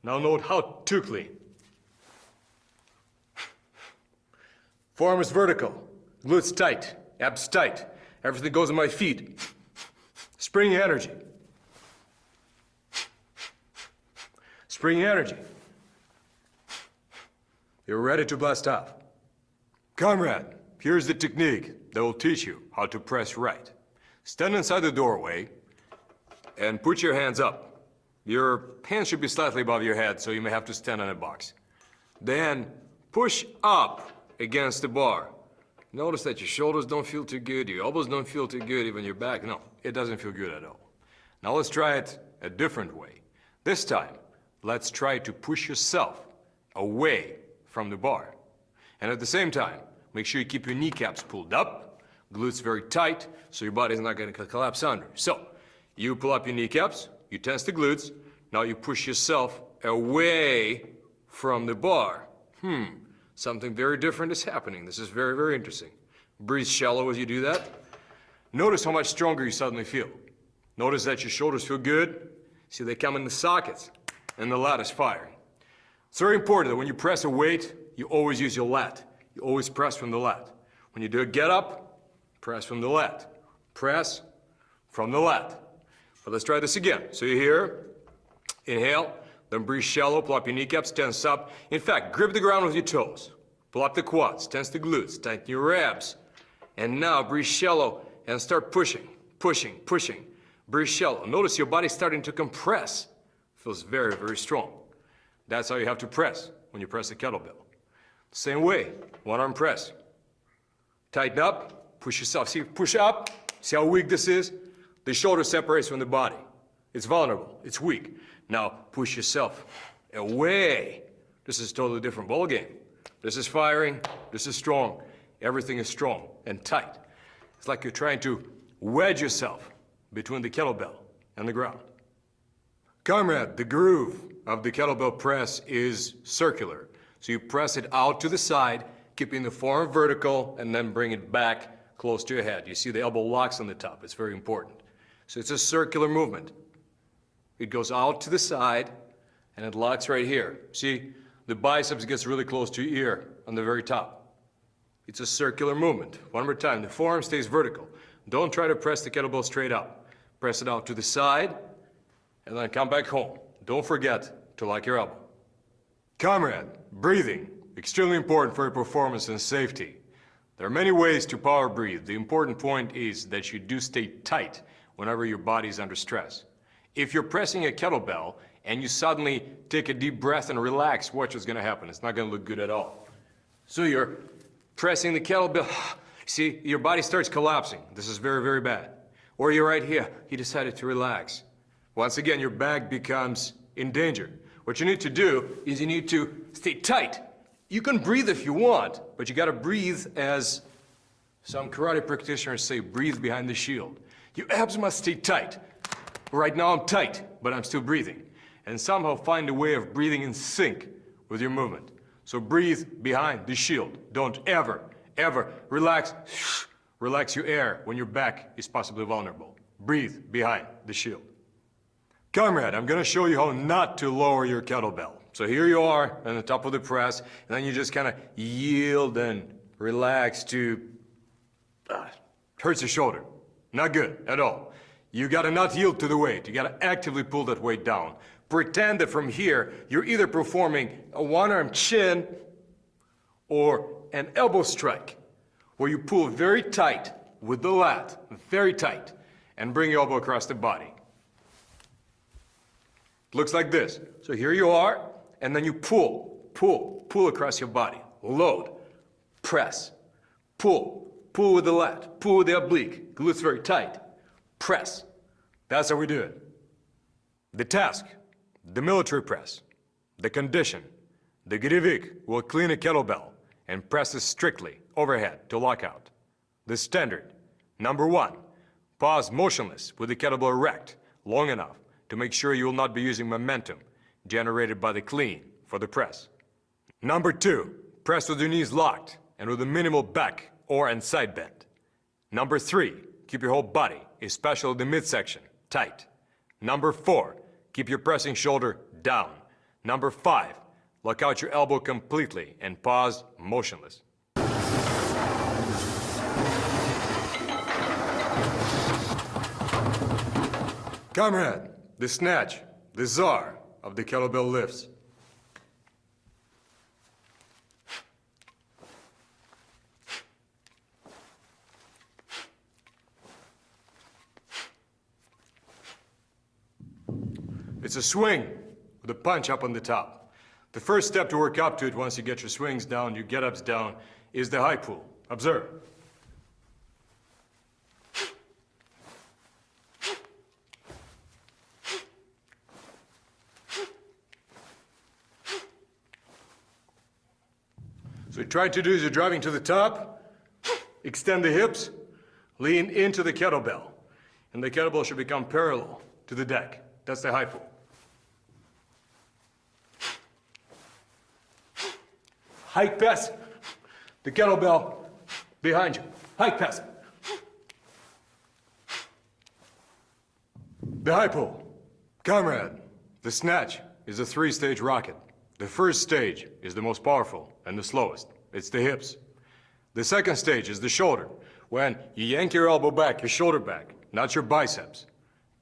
Now note how to clean. Forearm is vertical, glutes tight, abs tight. Everything goes on my feet. Springy energy. Springy energy. You're ready to blast off. Comrade, here's the technique that will teach you how to press right. Stand inside the doorway and put your hands up. Your hands should be slightly above your head, so you may have to stand on a box. Then push up against the bar. Notice that your shoulders don't feel too good, your elbows don't feel too good, even your back. No, it doesn't feel good at all. Now let's try it a different way. This time, let's try to push yourself away from the bar. And at the same time, make sure you keep your kneecaps pulled up, glutes very tight, so your body's not going to collapse under. So, you pull up your kneecaps, you tense the glutes, now you push yourself away from the bar. Something very different is happening. This is very, very interesting. Breathe shallow as you do that. Notice how much stronger you suddenly feel. Notice that your shoulders feel good. See, they come in the sockets, and the lat is firing. It's very important that when you press a weight, you always use your lat. You always press from the lat. When you do a get up, press from the lat. Press from the lat. But let's try this again. So you're here, inhale, then breathe shallow, pull up your kneecaps, tense up. In fact, grip the ground with your toes. Pull up the quads, tense the glutes, tighten your abs. And now breathe shallow and start pushing, pushing, pushing. Breathe shallow. Notice your body's starting to compress. Feels very, very strong. That's how you have to press when you press a kettlebell. Same way, one arm press. Tighten up, push yourself. See, push up. See how weak this is? The shoulder separates from the body. It's vulnerable, it's weak. Now push yourself away. This is a totally different ball game. This is firing, this is strong. Everything is strong and tight. It's like you're trying to wedge yourself between the kettlebell and the ground. Comrade, the groove of the kettlebell press is circular. So you press it out to the side, keeping the forearm vertical, and then bring it back close to your head. You see the elbow locks on the top. It's very important. So it's a circular movement. It goes out to the side, and it locks right here. See, the biceps gets really close to your ear on the very top. It's a circular movement. One more time, the forearm stays vertical. Don't try to press the kettlebell straight up. Press it out to the side, and then come back home. Don't forget to lock your elbow. Comrade, breathing, extremely important for your performance and safety. There are many ways to power breathe. The important point is that you do stay tight whenever your body is under stress. If you're pressing a kettlebell and you suddenly take a deep breath and relax, watch what's gonna happen. It's not gonna look good at all. So you're pressing the kettlebell, see, your body starts collapsing. This is very, very bad. Or you're right here, you decided to relax. Once again, your back becomes in danger. What you need to do is you need to stay tight. You can breathe if you want, but you gotta breathe as some karate practitioners say, breathe behind the shield. Your abs must stay tight. Right now I'm tight, but I'm still breathing. And somehow find a way of breathing in sync with your movement. So breathe behind the shield. Don't ever, ever relax your air when your back is possibly vulnerable. Breathe behind the shield. Comrade, I'm gonna show you how not to lower your kettlebell. So here you are on the top of the press, and then you just kind of yield and relax to, hurts your shoulder. Not good at all. You gotta not yield to the weight. You gotta actively pull that weight down. Pretend that from here, you're either performing a one-arm chin or an elbow strike, where you pull very tight with the lat, very tight, and bring your elbow across the body. Looks like this. So here you are, and then you pull across your body. Load, press, pull with the lat, pull with the oblique, glutes very tight, press. That's how we do it. The task, the military press, the condition, the Gyrevik will clean a kettlebell and press it strictly overhead to lockout. The standard, number 1, pause motionless with the kettlebell erect long enough to make sure you will not be using momentum generated by the clean for the press. Number 2, press with your knees locked and with a minimal back and side bend. Number 3, keep your whole body, especially the midsection, tight. Number 4, keep your pressing shoulder down. Number 5, lock out your elbow completely and pause motionless. Comrade, the snatch, the czar of the kettlebell lifts. It's a swing with a punch up on the top. The first step to work up to it once you get your swings down, your get-ups down, is the high pull. Observe. So what you try to do is you're driving to the top, extend the hips, lean into the kettlebell, and the kettlebell should become parallel to the deck. That's the high pull. Hike past the kettlebell behind you. Hike past it. The high pull. Comrade, the snatch is a 3-stage rocket. The first stage is the most powerful and the slowest. It's the hips. The second stage is the shoulder. When you yank your elbow back, your shoulder back, not your biceps.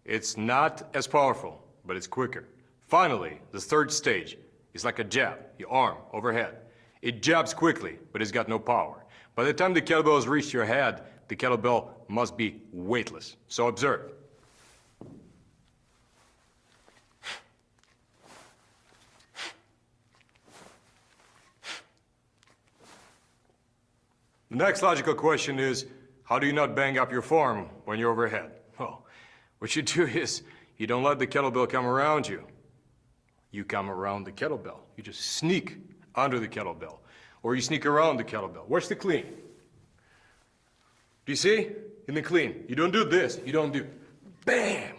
It's not as powerful, but it's quicker. Finally, the third stage is like a jab, your arm overhead. It jabs quickly, but it's got no power. By the time the kettlebell has reached your head, the kettlebell must be weightless. So observe. The next logical question is, how do you not bang up your form when you're overhead? Well, what you do is, you don't let the kettlebell come around you. You come around the kettlebell. You just sneak under the kettlebell, or you sneak around the kettlebell. Watch the clean. Do you see? In the clean, you don't do this. You don't do bam.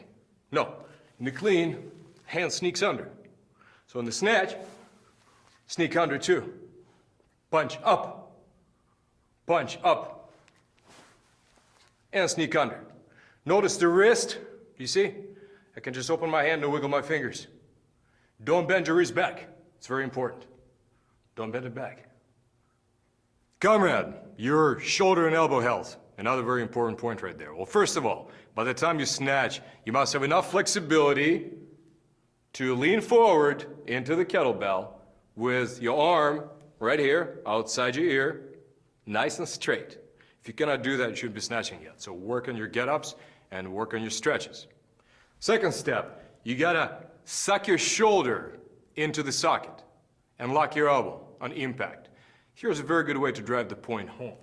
No. In the clean, hand sneaks under. So in the snatch, sneak under too. Punch up, and sneak under. Notice the wrist. You see? I can just open my hand and wiggle my fingers. Don't bend your wrist back. It's very important. Don't bend it back. Comrade, your shoulder and elbow health. Another very important point right there. Well, first of all, by the time you snatch, you must have enough flexibility to lean forward into the kettlebell with your arm right here, outside your ear, nice and straight. If you cannot do that, you shouldn't be snatching yet. So work on your get-ups and work on your stretches. Second step, you gotta suck your shoulder into the socket and lock your elbow on impact. Here's a very good way to drive the point home.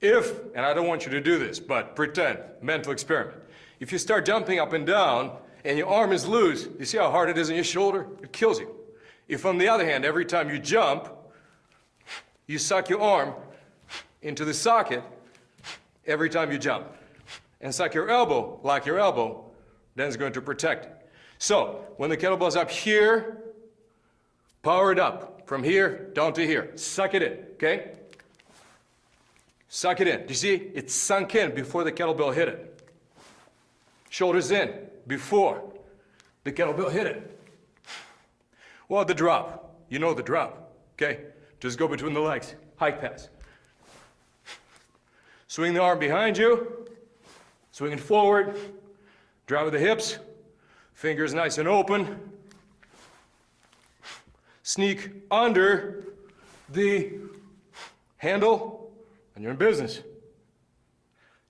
If, and I don't want you to do this, but pretend, mental experiment. If you start jumping up and down and your arm is loose, you see how hard it is in your shoulder? It kills you. If on the other hand, every time you jump, you suck your arm into the socket every time you jump, and suck your elbow like your elbow, then it's going to protect it. So, when the kettlebell's up here, power it up. From here down to here. Suck it in, okay? Suck it in. Do you see? It sunk in before the kettlebell hit it. Shoulders in before the kettlebell hit it. Well, the drop. You know the drop, okay? Just go between the legs. Hike pass. Swing the arm behind you. Swing it forward. Drive with the hips. Fingers nice and open. Sneak under the handle, and you're in business.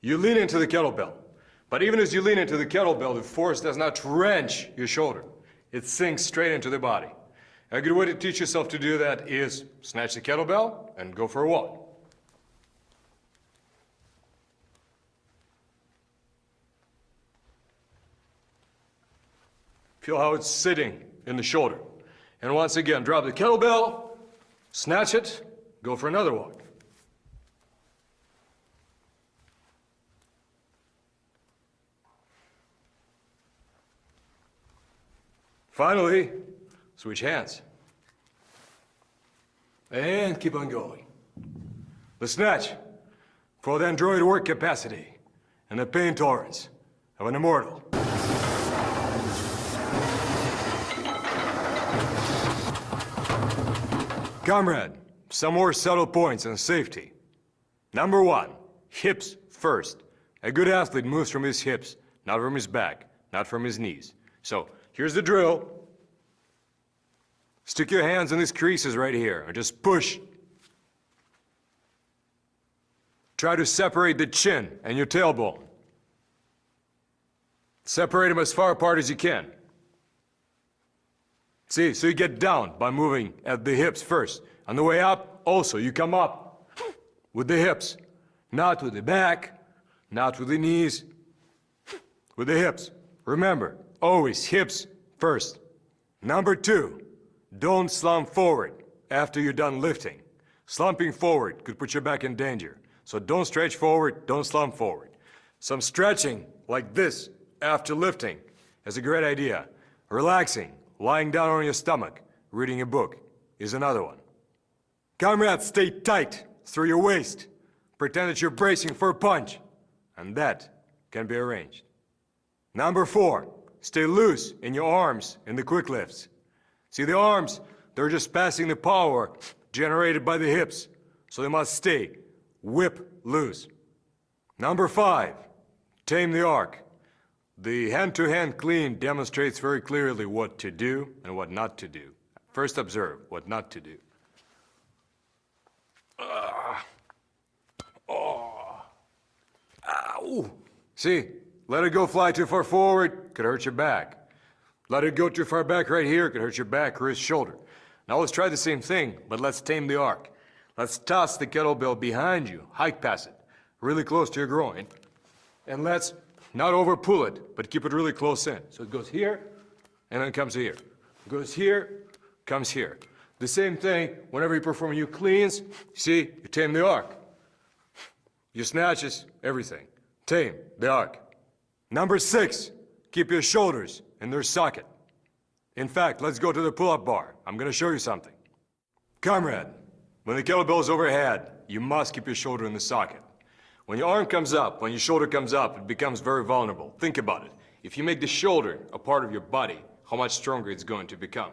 You lean into the kettlebell. But even as you lean into the kettlebell, the force does not wrench your shoulder. It sinks straight into the body. A good way to teach yourself to do that is snatch the kettlebell and go for a walk. Feel how it's sitting in the shoulder. And once again, drop the kettlebell, snatch it, go for another walk. Finally, switch hands. And keep on going. The snatch for the android work capacity and the pain tolerance of an immortal. Comrade, some more subtle points on safety. Number 1, hips first. A good athlete moves from his hips, not from his back, not from his knees. So, here's the drill. Stick your hands in these creases right here, and just push. Try to separate the chin and your tailbone. Separate them as far apart as you can. See, so you get down by moving at the hips first. On the way up, also, you come up with the hips. Not with the back, not with the knees, with the hips. Remember, always hips first. Number 2, don't slump forward after you're done lifting. Slumping forward could put your back in danger. So don't stretch forward, don't slump forward. Some stretching, like this, after lifting, is a great idea. Relaxing, lying down on your stomach, reading a book, is another one. Comrades, stay tight through your waist. Pretend that you're bracing for a punch, and that can be arranged. Number 4, stay loose in your arms in the quick lifts. See, the arms, they're just passing the power generated by the hips, so they must stay whip loose. Number 5, tame the arc. The hand-to-hand clean demonstrates very clearly what to do and what not to do. First observe what not to do. Ow! See, let it go fly too far forward, could hurt your back. Let it go too far back right here, could hurt your back, wrist, shoulder. Now let's try the same thing, but let's tame the arc. Let's toss the kettlebell behind you, hike past it, really close to your groin. And let's not over pull it, but keep it really close in. So it goes here, and then comes here. Goes here, comes here. The same thing whenever you perform your cleans, see, you tame the arc. Your snatches, everything. Tame the arc. Number 6, keep your shoulders in their socket. In fact, let's go to the pull-up bar. I'm gonna show you something. Comrade, when the kettlebell is overhead, you must keep your shoulder in the socket. When your arm comes up, when your shoulder comes up, it becomes very vulnerable. Think about it. If you make the shoulder a part of your body, how much stronger it's going to become.